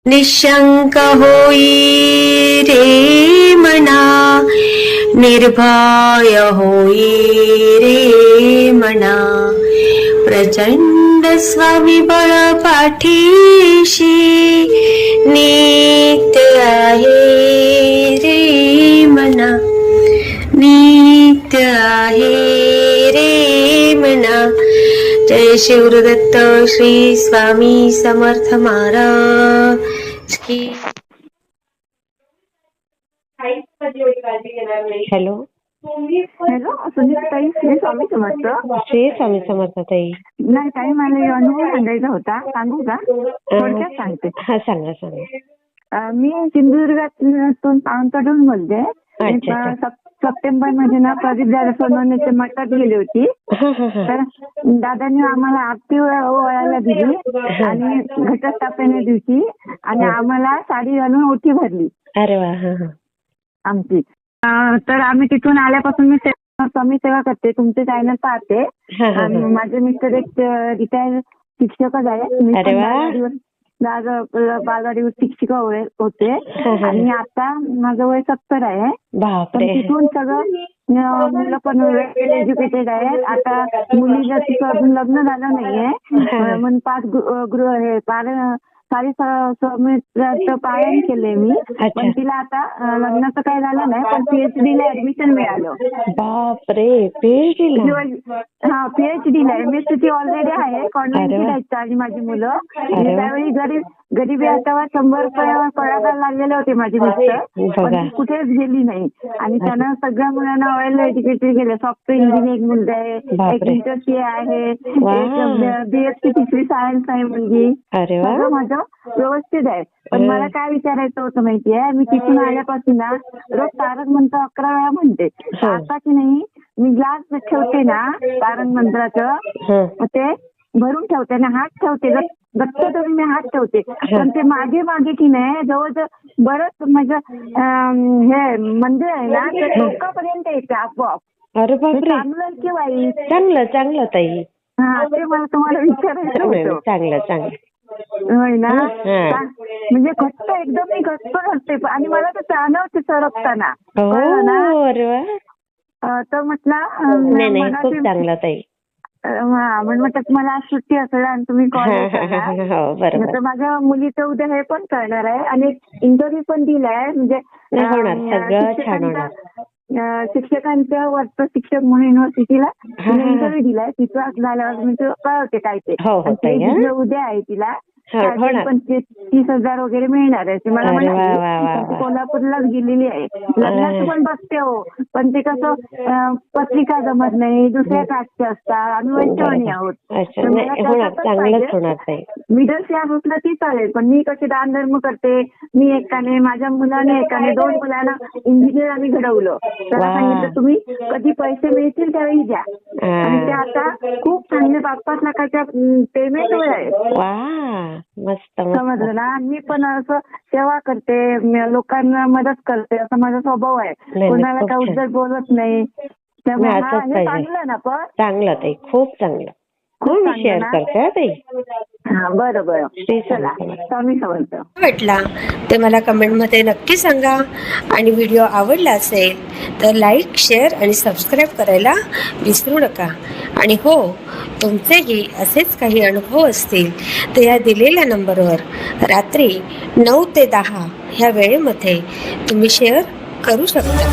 निशंक होई रे मना, निर्भय होई रे मना, प्रचंड स्वविबळ पाठीशी नित्य आहे रे मना, नित्य आहे रे मना. जय शिवदत्त श्री स्वामी समर्थ महाराज की. Hello hello, सुनीताई, Shri Swami Samarth. श्री स्वामी समर्थ ताई. नाही ताई, मला अनुभव सांगायचा होता. सांगू का? थोडक्यात सांगते. हा, सांगा सांगा. मी सिंधुदुर्गातून पावनकडून बोलते. सप्टेंबर मध्ये ना प्रदीप दादा सोनवणेच्या मठात गेली होती. तर दादांनी आम्हाला आरती ओवाळायला दिली आणि घटस्थापने दिवशी आणि आम्हाला साडी घालून ओटी भरली. अरे वा. आमची तर आम्ही तिथून आल्यापासून मी स्वामी सेवा करते. तुमचे चॅनल पाहते. आणि माझे मिस्टर एक रिटायर शिक्षकच आहे. बालवाडी शिक्षिका होते आणि आता माझं वय 70 आहे. पण तिथून सगळं मुलं पण वेल एज्युकेटेड आहेत. आता मुलीचं तिचं अजून लग्न झालं नाहीये म्हणून 5 स्वामीचं पारायण केलंय मी. पण तिला आता लग्नाचं काही झालं नाही, पण PhD ला ऍडमिशन मिळालं. बापरे, PhD ला? हा, PhD ला. MSc ऑलरेडी आहे. कॉन्व्हेंटची जायचं आणि माझी मुलं. त्यावेळी गरिबी तेव्हा 100 रुपये पगार लागलेले होते माझे मिस्टर. पण ती कुठेच गेली नाही आणि त्यानं सगळ्या मुलांना वेल एज्युकेटेड केलं. सॉफ्टवेअर इंजिनिअरिंग मुलगा आहे, एक इंटरसी आहे, एक BSc तिसरी सायन्स आहे मुलगी. सगळं माझं व्यवस्थित आहे. पण मला काय विचारायचं होतं माहितीये, मी तिथून आल्यापासून ना रोज तारक मंत्र 11 वेळा म्हणते. आता की नाही, मी ग्लास ठेवते ना तारक मंत्राचं, ते भरून ठेवते ना, हात ठेवते गच्च तरी मी हात ठेवते. पण ते मागे मागे की नाही जवळजवळ बरंच माझं हे मंदिर आहे ना, ते टोकापर्यंत येते आपोआप. अरे बापरे, चांगलं की वाईट? चांगलं ताई. हा, ते मला तुम्हाला विचारायचं होतं. चांगलं होय ना. म्हणजे एकदम मी घट्ट असते आणि मला तर जाणवते सरकताना. तर म्हटलं खूप चांगलं ताई. म्हटलं मला आज सुट्टी असेल आणि तुम्ही कॉल तर माझ्या मुलीचं उद्या हे पण करणार आहे आणि इंटरव्ह्यू पण दिलाय. म्हणजे शिक्षकांच्या वरचं शिक्षक म्हणून युनिव्हर्सिटीला इंटरव्ह्यू दिलाय. तिथं झाल्यावर मी कळवते काय ते. उद्या आहे तिला. 30,000 वगैरे मिळणार आहे. मला म्हणाली कोल्हापूरलाच गेलेली आहे. लग्नाचं पण बघते हो, पण ते कसं पत्रिका जमत नाही, दुसऱ्या कास्टचे असतात, आम्ही वैष्णवानी आहोत. मिडल क्लास असलं ती चालेल, पण मी कशी दान धर्म करते. मी एकाने, माझ्या मुलाने एकाने, 2 मुलांना इंजिनियर आम्ही घडवलं. त्याला सांगितलं तुम्ही कधी पैसे मिळतील त्यावेळी द्या. आणि ते आता खूप चांगले 5-5 लाखाच्या पेमेंट वर आहे. मस्त, समजलं ना. मी पण असं सेवा करते, लोकांना मदत करते, असा माझा स्वभाव आहे. कोणाला काही उद्धट बोलत नाही. त्यामुळे चांगलं ना. पण चांगलं ताई, खूप चांगलं. खूप शेअर करते ताई. हा, बरं. चला, स्वामी समर्थ. वाटला ते मला कमेंटमध्ये नक्की सांगा. आणि व्हिडिओ आवडला असेल तर लाईक, शेअर आणि सबस्क्राईब करायला विसरू नका. आणि हो, तुमचेही असेच काही अनुभव असतील तर या दिलेल्या नंबरवर रात्री 9 ते 10 ह्या वेळेमध्ये तुम्ही शेअर करू शकता.